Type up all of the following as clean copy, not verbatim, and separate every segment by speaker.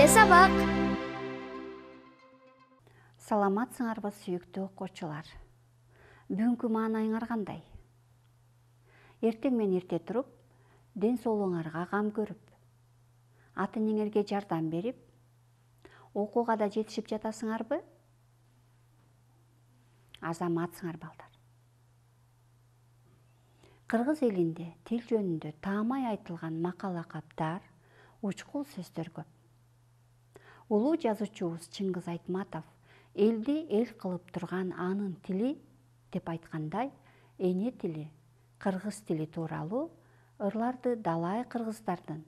Speaker 1: сабак.
Speaker 2: Саламатсыңарбы сүйүктүү окуучулар. Бүгүнкү маанайыңар кандай? Эртең менен эрте туруп, ден соолугуңарга кам көрүп, ата-энеңерге жардам берип, окууга да жетишип жатасыңарбы? Азаматсыңар балдар. Кыргыз элинде тил жөнүндө таамай айтылган макала-каптар, учкул сөздөр көп. Улуу жазуучубуз Чыңгыз Айтматов элди эл кылып турган анын тили деп айткандай, эне тили, кыргыз тили тууралуу ырларды далай кыргыздардын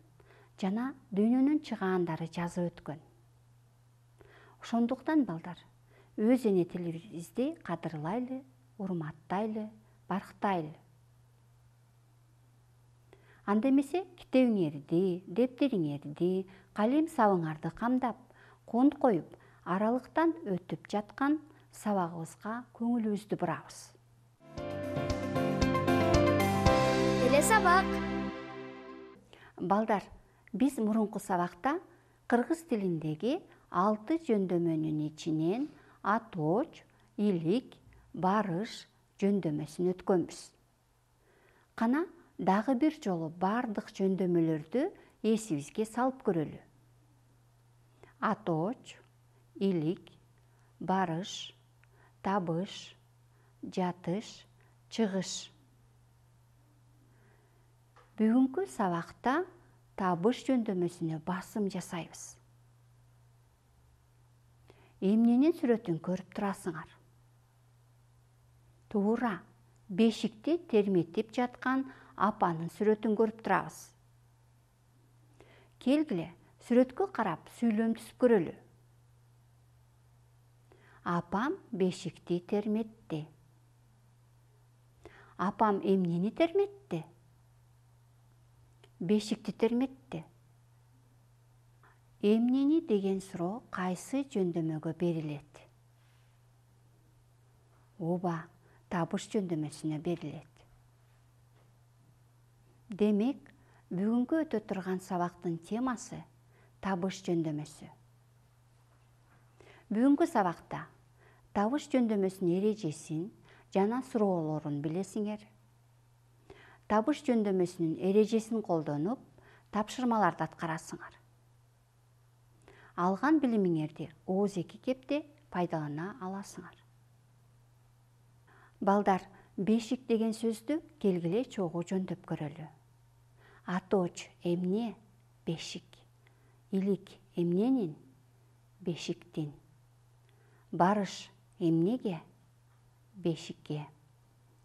Speaker 2: жана дүйнөнүн чыгаандары жазып өткөн. Ошондуктан балдар, өз эне тилибизди кадырлайлы, урматтайлы, барктайлы. Анда эмесе китебиңерди, дептериңерди, калем сабыңарды камдап, конт коюп, аралыктан өтүп жаткан сабагыбызга көңүлүбүздү бурабыз.
Speaker 1: Сабак.
Speaker 2: Балдар, биз мурунку сабакта кыргыз тилиндеги 6 жөндөмөнүн ичинен атооч, илик, барыш жөндөмөсүн өткөнбүз. Кана дагы бир жолу бардык жөндөмөлөрдү эсибизге салып көрөлү. Атооч, илик, барыш, табыш, жатыш, чыгыш. Бүгүнкү сабакта табыш жөндөмөсүнө басым жасайбыз. Эмненин сүрөтүн көрүп турасыңар? Туура, бешикти терметип жаткан апанын сүрөтүн көрүп турабыз. Келгиле, сүрөткө карап сүйлөм түзүп көрөлү. Апам бешикти терметти. Апам эмнени терметти? Бешикти терметти. Эмнени деген суроо кайсы жөндөмөгө берилет? Ооба, табыш жөндөмөсүнө берилет. Демек, бүгүнкү өтө турган сабактын темасы табыш жөндөмөсү. Бүгүнкү сабакта табыш жөндөмөсүнүн эрежесин жана суроолорун билесиңер. Табыш жөндөмөсүнүн эрежесин колдонуп, тапшырмаларды аткарасыңар. Алган билимиңерди ооз-эки кепте пайдалана аласыңар. Балдар, бешик деген сөздү келгиле чогуу жөндөп көрөлү. Атооч эмне? Бешик. Илик эмненин? Бешиктин. Барыш эмнеге? Бешикке.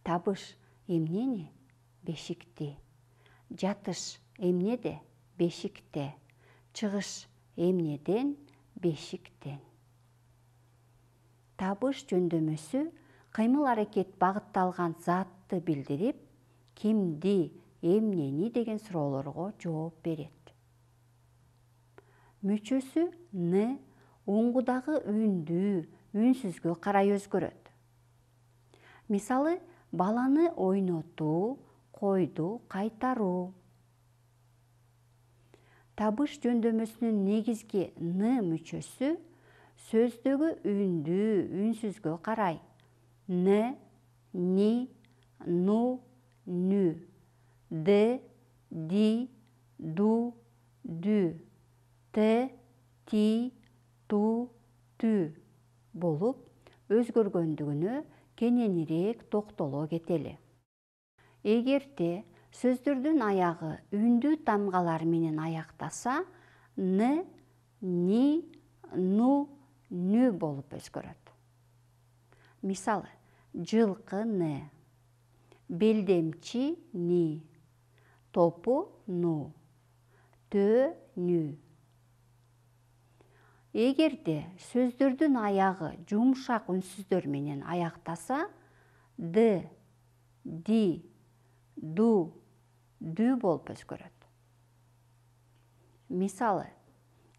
Speaker 2: Табыш эмнени? Бешикти. Жатыш эмнеде? Бешикте. Чыгыш эмнеден? Бешиктен. Табыш жөндөмөсү кыймыл-аракет багытталган затты билдирип, кимди, эмнени деген суроолорго жооп берет. Мүчөсү н уңгудагы үндүү, үнсүзгө карай өзгөрөт. Мисалы, баланы ойнотуу, койду кайтаруу. Табыш жөндөмөсүнүн негизги н мүчөсү сөздөгү үндүү, үнсүзгө карай н, ни, ну, нү, д, ди, ду, дү, т, ти, ту, тү болуп өзгөргөндүгүнө кененирээк токтоло кетели. Эгерде сөздөрдүн аягы үндүү тамгалар менен аяктаса, н, ни, ну, нү болуп өзгөрөт. Мисалы, жылкы н, белдемчи ни, топу ну, төө нү. Эгерде сөздөрдүн аягы жумшак үнсүздөр менен аяктаса, д, ди, ду, дү болуп өзгөрөт. Мисалы,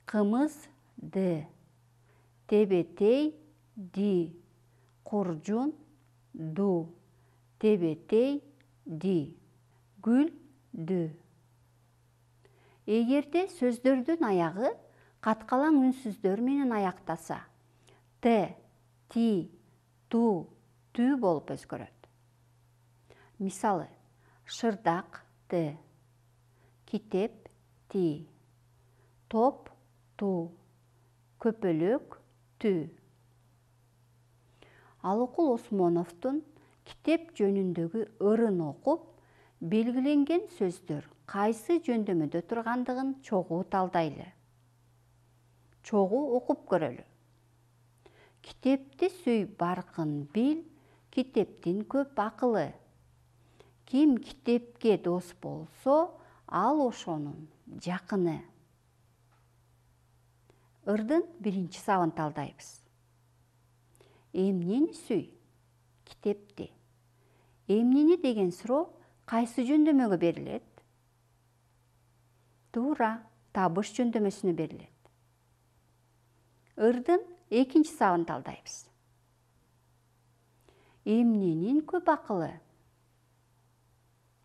Speaker 2: кымыз д, тебетей ди, куржун ду, тебетей ди, гүл дү. Эгерде сөздөрдүн аягы каткалаң үнсүздөр менен аяктаса, т, ти, ту, түү болуп өзгөрөт. Мисалы, шырдак т, китеп ти, топ ту, көпөлөк түү. Алыкул Осмоновдун китеп жөнүндөгү ырын окуп, белгиленген сөздөр кайсы жөндөмөдө тургандыгын чогуу талдайлы. Чогуу окуп көрөлү. Китепти сүй баркын бил, китептин көп акылы. Ким китепке дос болсо, ал ошонун жакыны. Ырдын биринчи сабын талдайбыз. Эмнени сүй? Китепти. Эмнени деген суроо кайсы жөндөмөгө берилет? Туура, табыш жөндөмөсүнө берилет. Ырдын экинчи сабын талдайбыз. Эмненин көп акылы?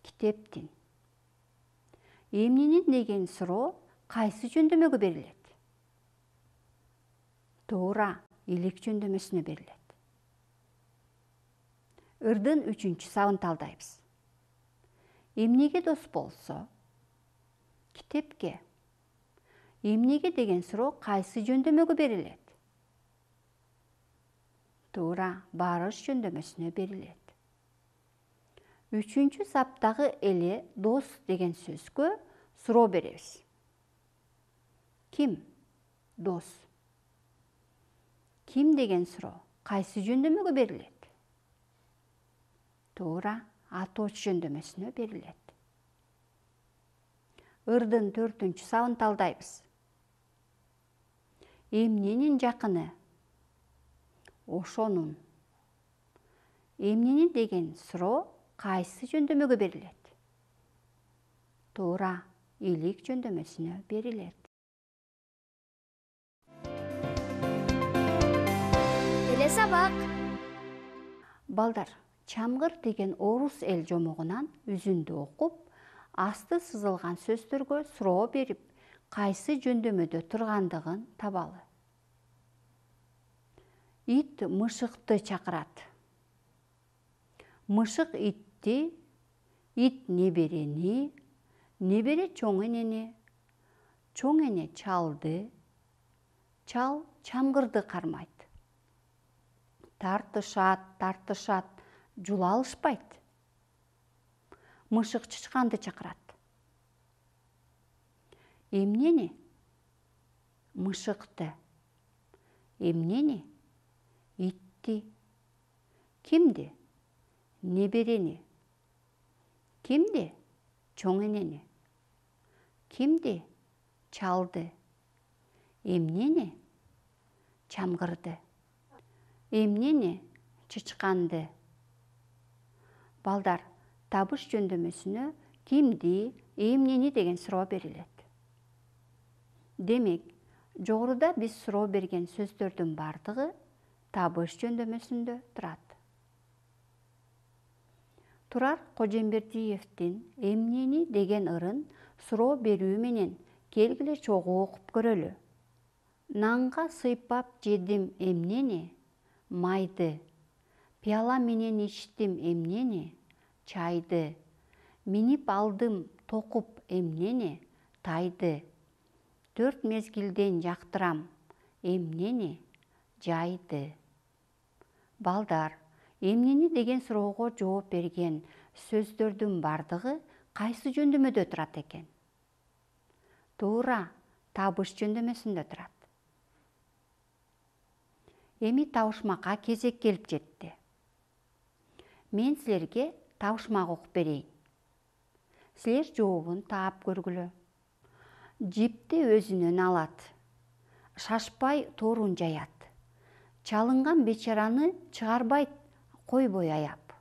Speaker 2: Китептин. Эмненин деген суроо кайсы жөндөмөгө берилет? Туура, илик жөндөмөсүнө берилет. Ырдын үчүнчү сабын талдайбыз. Эмнеге дос болсо? Китепке. Эмнеге деген суроо кайсы жөндөмөгө берилет? Туура, барыш жөндөмөсүнө берилет. Үчүнчү саптагы эле дос деген сөзгө суроо беребиз. Ким? Дос. Ким деген суроо кайсы жөндөмөгө берилет? Туура, атооч жөндөмөсүнө берилет. Ырдын төртүнчү сабын талдайбыз. Эмненин жакыны? Ошонун. Эмнени деген суроо кайсы жөндөмөгө берилет? Туура, илик жөндөмөсүнө берилет.
Speaker 1: Эле сабак.
Speaker 2: Балдар, чамгыр деген орус эл жомогунан үзүндү окуп, асты сызылган сөздөргө суроо берип, кайсы жөндөмөдө тургандыгын табалы. Ит мышыкты чакырат. Мышык итти, ит неберени, небере чоң энени, чоң эне чалды, чал чамгырды кармайт. Тартышат, тартышат, жула алышпайт. Мышык чычканды чакырат. Эмнени? Мышыкты. Эмнени? Итти. Кимди? Неберени. Кимди? Чоң энени. Кимди? Чалды. Эмнени? Чамгырды. Эмнени? Чычканды. Балдар, табыш жөндөмөсүнө кимди, эмнени деген суроо берилет. Демек, жогоруда биз суроо берген сөздөрдүн бардыгы табыш жөндөмөсүндө турат. Турар Кожембердиевдин эмнени деген ырын суроо берүү менен келгиле чогуу окуп көрөлү. Нанга сыйпап жедим эмнени? Майды. Пияла менен ичтим эмнени? Чайды. Минип алдым токуп эмнени? Тайды. 4 мезгилден жактырам эмнени? Жайды. Балдар, эмнени деген суроого жооп берген сөздөрдүн бардыгы кайсы жөндөмөдө турат экен? Туура, табыш жөндөмөсүндө турат. Эми табышмакка кезек келип жетти. Мен силерге табышмак окуп берейин. Силер жообун таап көргүлө. Жипти өзүнөн алат. Шашпай торун жаят. Чалынган бечараны чыгарбайт, койбой аяп.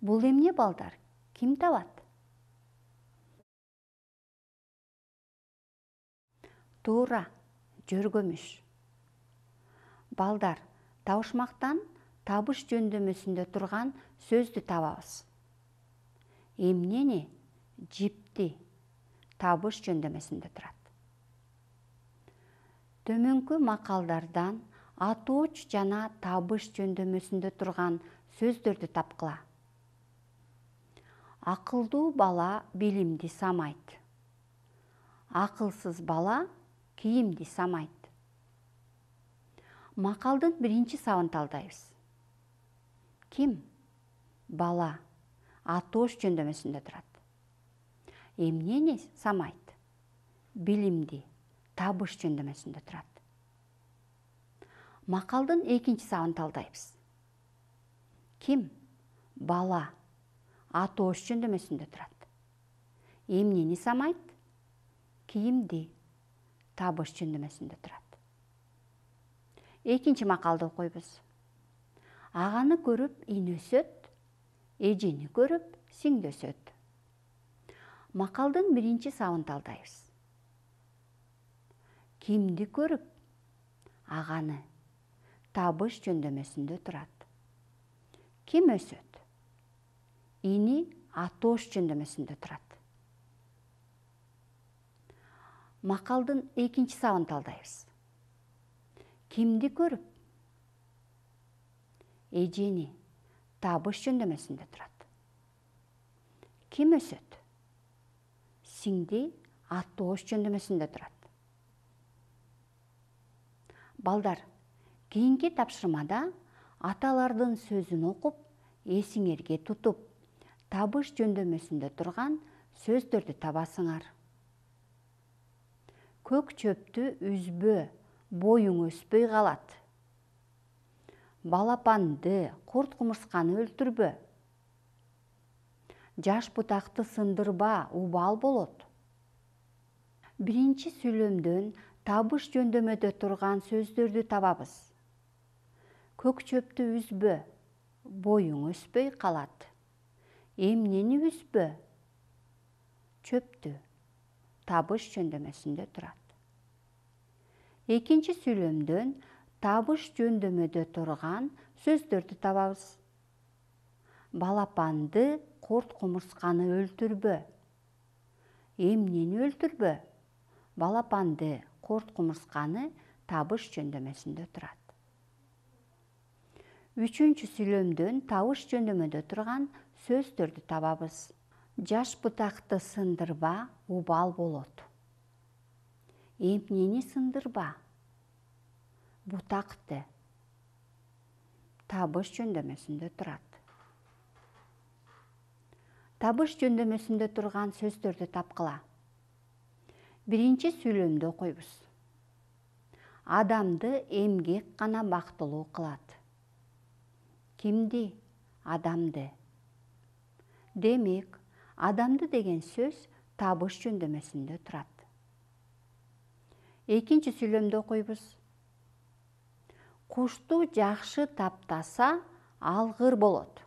Speaker 2: Бул эмне, балдар? Ким табат? Туура, жөргөмүш. Балдар, табышмактан табыш жөндөмөсүндө турган сөздү табабыз. Эмнени? Жипти. Табыш жөндөмөсүндө турат. Төмөнкү макалдардан атооч жана табыш жөндөмөсүндө турган сөздөрдү тапкыла. Акылдуу бала билимди самайт. Акылсыз бала кийимди самайт. Макалдын биринчи сабын талдайбыз. Ким? Бала атооч жөндөмөсүндө турат. Эмнени самайт? Билимди, табыш жөндөмөсүндө турат. Макалдын экинчи сабын талдайбыз. Ким? Бала атооч жөндөмөсүндө турат. Эмнени самайт? Кийимди, табыш жөндөмөсүндө турат. Экинчи макалды окуйбуз. Аганы көрүп ин өсөт, эжени көрүп сиңди өсөт. Макалдын биринчи сабын талдайбыз. Кимди көрүп? Аганы, табыш жөндөмөсүндө турат. Ким өсөт? Ини атооч жөндөмөсүндө турат. Макалдын экинчи сабын талдайбыз. Кимди көрүп? Эжени, табыш жөндөмөсүндө турат. Ким өсөт? Сиңди, атооч жөндөмөсүндө турат. Балдар, кийинки тапшырмада аталардын сөзүн окуп, эсиңерге тутуп, табыш жөндөмөсүндө турган сөздөрдү табасыңар. Көк чөптү үзбө, боюң өспөй калат. Балапанды, курт кумурсканы өлтүрбө. Жаш бутакты сындырба, убал болот. Биринчи сүйлөмдөн табыш жөндөмөдө турган сөздөрдү табабыз. Көк чөптү үзбө, боюң өспөй калат. Эмнени үзбө? Чөптү, табыш жөндөмөсүндө турат. Экинчи сүйлөмдөн табыш жөндөмөдө турган сөздөрдү табабыз. Балапанды, курт кумурсканы өлтүрбө. Эмнени өлтүрбө? Балапанды, курт кумурсканы табыш жөндөмөсүндө турат. Үчүнчү сүйлөмдөн табыш жөндөмөдө турган сөздөрдү табабыз. Жаш бутакты сындырба, убал болот. Эмнени сындырба? Бутакты, табыш жөндөмөсүндө турат. Табыш жөндөмөсүндө турган сөздөрдү тапкыла. Биринчи сүйлөмдү окуйбуз. Адамды эмгек гана бактылуу кылат. Кимди? Адамды. Демек, адамды деген сөз табыш жөндөмөсүндө турат. Экинчи сүйлөмдү окуйбуз. Кушту жакшы таптаса, алгыр болот.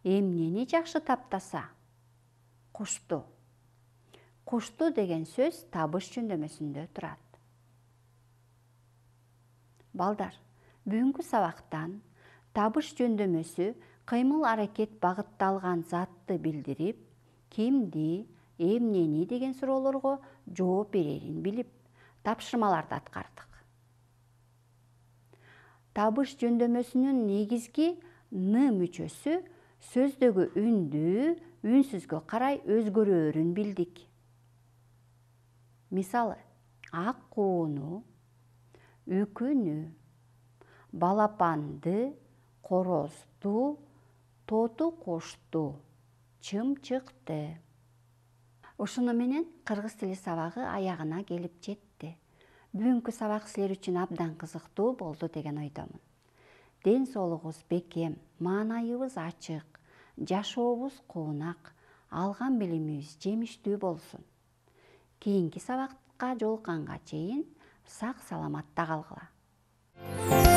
Speaker 2: Эмнени жакшы таптаса? Кушту. Кушту деген сөз табыш жөндөмөсүндө турат. Балдар, бүгүнкү сабактан табыш жөндөмөсү кыймыл-аракет багытталган затты билдирип, кимди, эмнени деген суроолорго жооп берерин билип, тапшырмаларды аткардык. Табыш жөндөмөсүнүн негизги ны мүчөсү сөздөгү үндүү, үнсүзгө карай өзгөрөөрүн билдик. Мисалы, ак кууну, үкүнү, балапанды, корозду, тоту кушту, чымчыкты. Ушуну менен кыргыз тили сабагы аягына келип жетти. Бүгүнкү сабак силер үчүн абдан кызыктуу болду деген ойдомун. Ден соолугубуз бекем, маанайыбыз ачык, жашообуз куунак, алган билимибиз жемиштүү болсун. Кийинки сабакка жолукканга чейин сак саламатта калгыла.